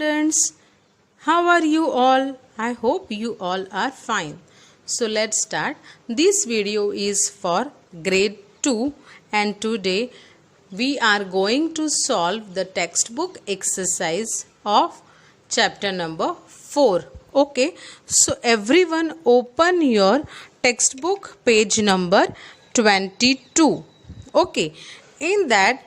students, how are you all? I hope you all are fine. So let's start. This video is for grade 2 and today we are going to solve the textbook exercise of chapter number 4. Okay, so everyone open your textbook page number 22. Okay, in that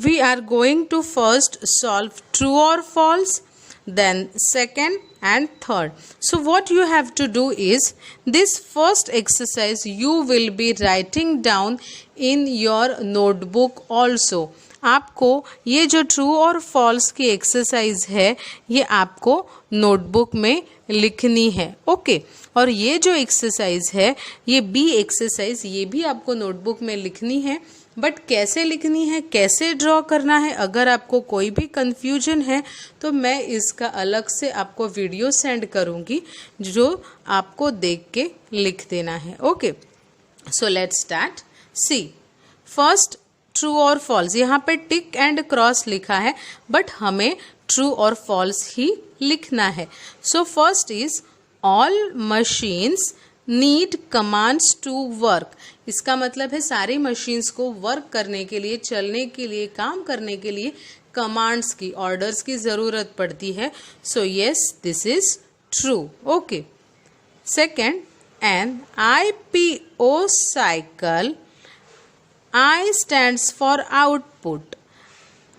we are going to first solve true or false, then second and third. So what you have to do is this first exercise you will be writing down in your notebook also. आपको ये जो true और false की exercise है ये आपको notebook में लिखनी है. ओके, और ये जो एक्सरसाइज है ये बी एक्सरसाइज ये भी आपको नोटबुक में लिखनी है. बट कैसे लिखनी है, कैसे ड्रॉ करना है, अगर आपको कोई भी कंफ्यूजन है तो मैं इसका अलग से आपको वीडियो सेंड करूँगी जो आपको देख के लिख देना है. Okay, so let's start. See first true और फॉल्स, यहाँ पे टिक एंड क्रॉस लिखा है बट हमें ट्रू और फॉल्स ही लिखना है. So first is all machines need commands to work. इसका मतलब है सारी मशीन्स को वर्क करने के लिए, चलने के लिए, काम करने के लिए कमांड्स की, ऑर्डर्स की ज़रूरत पड़ती है. So yes, this is true. Okay, second, an IPO cycle, I stands for output.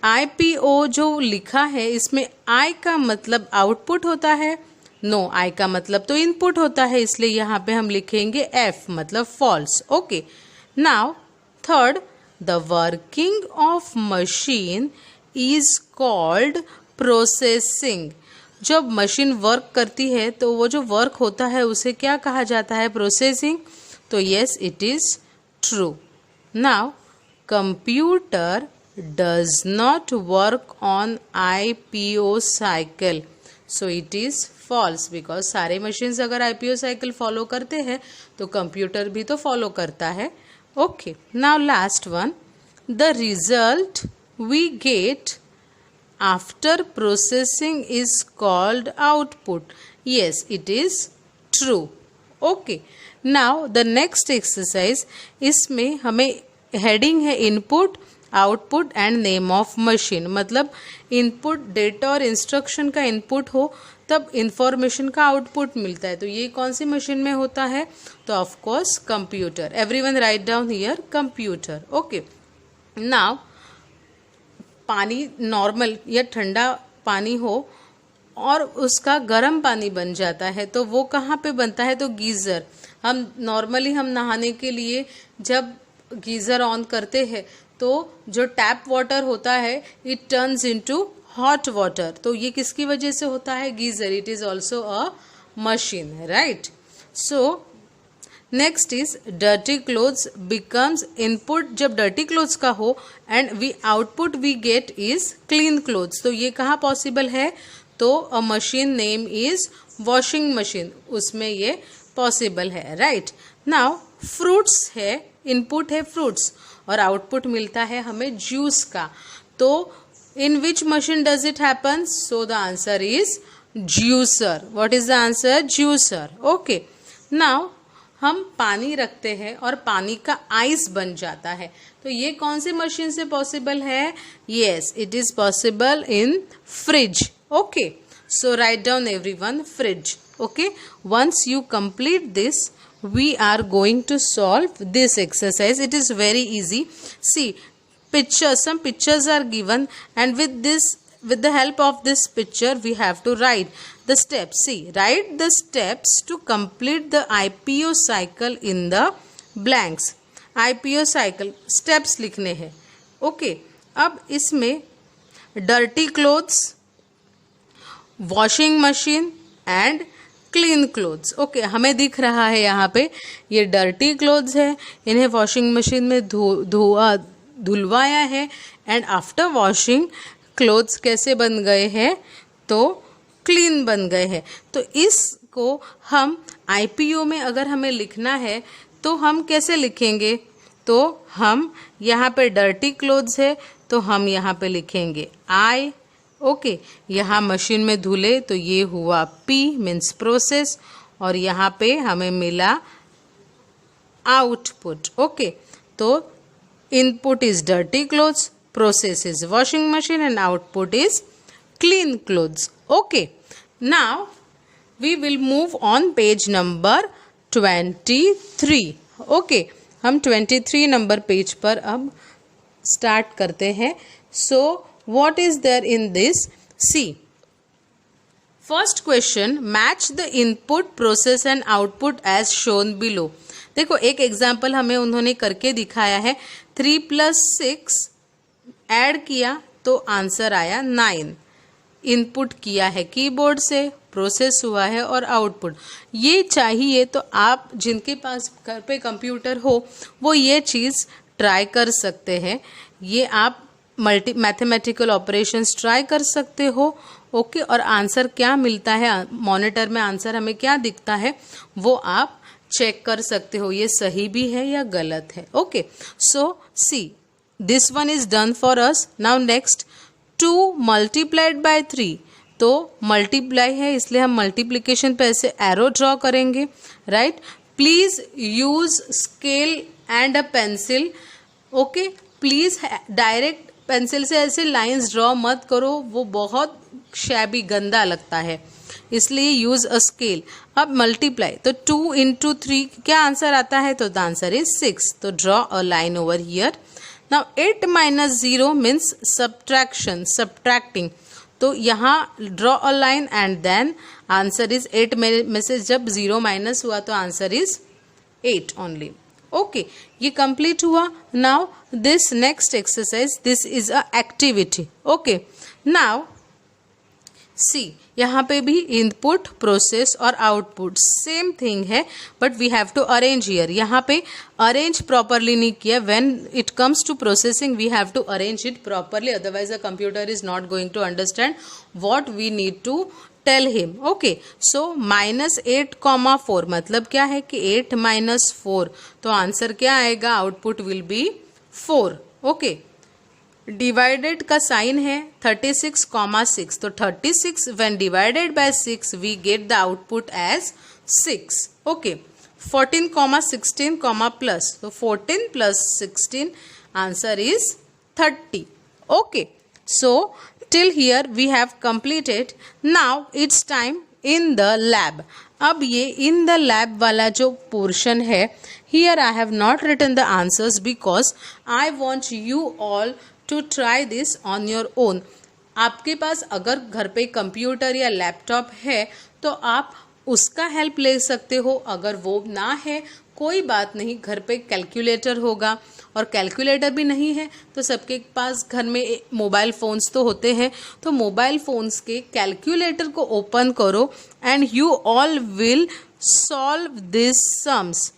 IPO जो लिखा है इसमें I का मतलब आउटपुट होता है, नो I का मतलब तो इनपुट होता है, इसलिए यहाँ पे हम लिखेंगे F मतलब false. Okay, now third, the working of machine is called processing. जब मशीन वर्क करती है तो वो जो वर्क होता है उसे क्या कहा जाता है, प्रोसेसिंग. तो yes, it is true. Now computer does not work on IPO cycle. So it is false because सारे मशीन्स अगर IPO साइकिल फॉलो करते हैं तो कंप्यूटर भी तो फॉलो करता है. Okay, now last one, the result we get after processing is called output. Yes, it is true. Okay, now the next exercise, इसमें हमें हेडिंग है input, output and name of machine. मतलब input data और instruction का input हो तब information का output मिलता है. तो ये कौन सी मशीन में होता है, तो of course computer. Everyone write down here computer. Okay, now पानी नॉर्मल या ठंडा पानी हो और उसका गर्म पानी बन जाता है तो वो कहाँ पे बनता है, तो गीज़र. हम नॉर्मली हम नहाने के लिए जब गीज़र ऑन करते हैं तो जो टैप वाटर होता है it turns into hot water. तो ये किसकी वजह से होता है, geyser. It is also a machine, right. So next is dirty clothes becomes input. जब डर्टी क्लोथ्स का हो and we output we get is clean clothes. तो ये कहाँ पॉसिबल है, तो a machine name is washing machine, उसमें ये पॉसिबल है, राइट. नाउ फ्रूट्स है, इनपुट है फ्रूट्स और आउटपुट मिलता है हमें जूस का. तो in which machine does it happen, so the answer is juicer. What is the answer, juicer. Okay, now हम पानी रखते हैं और पानी का आइस बन जाता है. तो ये कौन सी मशीन से पॉसिबल है, yes, it is possible in fridge. Okay, so write down everyone fridge. Okay, once you complete this we are going to solve this exercise. It is very easy. See, pictures, some pictures are given and with the help of this picture we have to write the steps. See, write the steps to complete the IPO cycle in the blanks. IPO cycle steps लिखने हैं. Okay, अब इसमें dirty clothes, washing machine and clean clothes. Okay, हमें दिख रहा है यहाँ पे ये डर्टी क्लोथ्स है, इन्हें वॉशिंग मशीन में धुलवाया है एंड आफ्टर वॉशिंग क्लोथ्स कैसे बन गए हैं, तो क्लीन बन गए हैं. तो इसको हम IPO में अगर हमें लिखना है तो हम कैसे लिखेंगे, तो हम यहाँ पे डर्टी क्लोथ्स है तो हम यहाँ पे लिखेंगे ओके, यहाँ मशीन में धुले तो ये हुआ P मीन्स प्रोसेस, और यहाँ पे हमें मिला आउटपुट। ओके, तो input is dirty clothes, process is washing machine and output is clean clothes. Okay, now we will move on page number 23। Okay, हम 23 नंबर पेज पर अब स्टार्ट करते हैं। So what is there in this? See, first question, match the input process and output as shown below. देखो, एक example हमें उन्होंने करके दिखाया है। 3 + 6 ऐड किया तो आंसर आया 9। इनपुट किया है कीबोर्ड से, प्रोसेस हुआ है और आउटपुट। ये चाहिए तो आप जिनके पास घर पे कंप्यूटर हो वो ये चीज़ ट्राई कर सकते हैं। ये आप मैथमेटिकल ऑपरेशंस ट्राई कर सकते हो। ओके, और आंसर क्या मिलता है, मॉनिटर में आंसर हमें क्या दिखता है वो आप चेक कर सकते हो, ये सही भी है या गलत है। Okay, so see, this one is done for us. Now next, 2 multiplied by 3, तो मल्टीप्लाई है इसलिए हम मल्टीप्लिकेशन पे ऐसे एरो ड्रॉ करेंगे, right. Please use scale and a pencil. Okay, please direct pencil से ऐसे लाइंस ड्रॉ मत करो, वो बहुत शैबी गंदा लगता है, इसलिए यूज अ स्केल। अब मल्टीप्लाई, तो 2 × 3 क्या आंसर आता है? तो द आंसर इज 6। तो draw a line over here. Now 8 - 0 means subtraction, subtracting. तो यहाँ draw a line and then answer is 8 में से जब 0 माइनस हुआ तो आंसर इज 8 ओनली। ओके, ये कंप्लीट हुआ। Now this next exercise, this is a activity. Okay, now see, यहाँ पे भी इनपुट, प्रोसेस और आउटपुट सेम थिंग है, but we have to arrange here. यहाँ पे अरेंज प्रॉपरली नहीं किया। When it comes to processing we have to arrange it properly, otherwise the computer is not going to understand what we need to tell him. Okay, so -8, मतलब क्या है कि 8 - 4, तो answer क्या आएगा? Output will be 4। Okay, divided का sign है 36, तो 36 when divided by 6 we get the output as 6। Okay, 14, 16, plus, तो 14 + 16 answer is 30। Okay, so till here we have completed. Now it's time in the lab. अब ये in the lab वाला जो portion है, here I have not written the answers because I want you all to try this on your own. आपके पास अगर घर पे computer या लैपटॉप है तो आप उसका हेल्प ले सकते हो। अगर वो ना है कोई बात नहीं, घर पे कैलकुलेटर होगा, और कैलकुलेटर भी नहीं है तो सबके पास घर में मोबाइल फ़ोन्स तो होते हैं। तो मोबाइल फ़ोन्स के कैलकुलेटर को ओपन करो and you all will solve this sums.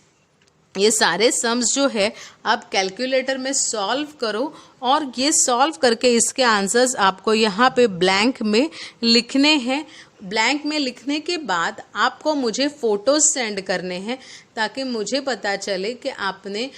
ये सारे सम्स जो है आप कैलकुलेटर में सॉल्व करो, और ये सॉल्व करके इसके आंसर्स आपको यहाँ पे ब्लैंक में लिखने हैं। ब्लैंक में लिखने के बाद आपको मुझे फ़ोटोज़ सेंड करने हैं ताकि मुझे पता चले कि आपने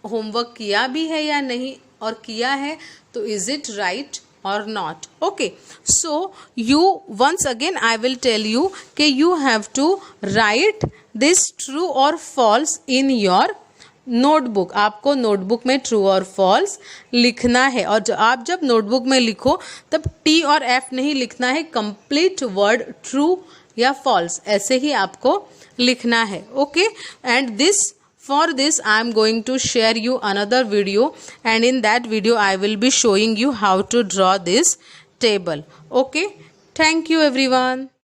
होमवर्क किया भी है या नहीं, और किया है तो is it right or not. Okay, so you once again I will tell you कि you have to write this true or false in your notebook. आपको नोटबुक में ट्रू और फॉल्स लिखना है, और आप जब नोटबुक में लिखो तब T और F नहीं लिखना है, कंप्लीट वर्ड ट्रू या फॉल्स ऐसे ही आपको लिखना है। Okay, and this for this I am going to share you another video, and in that video I will be showing you how to draw this table. Okay, thank you everyone.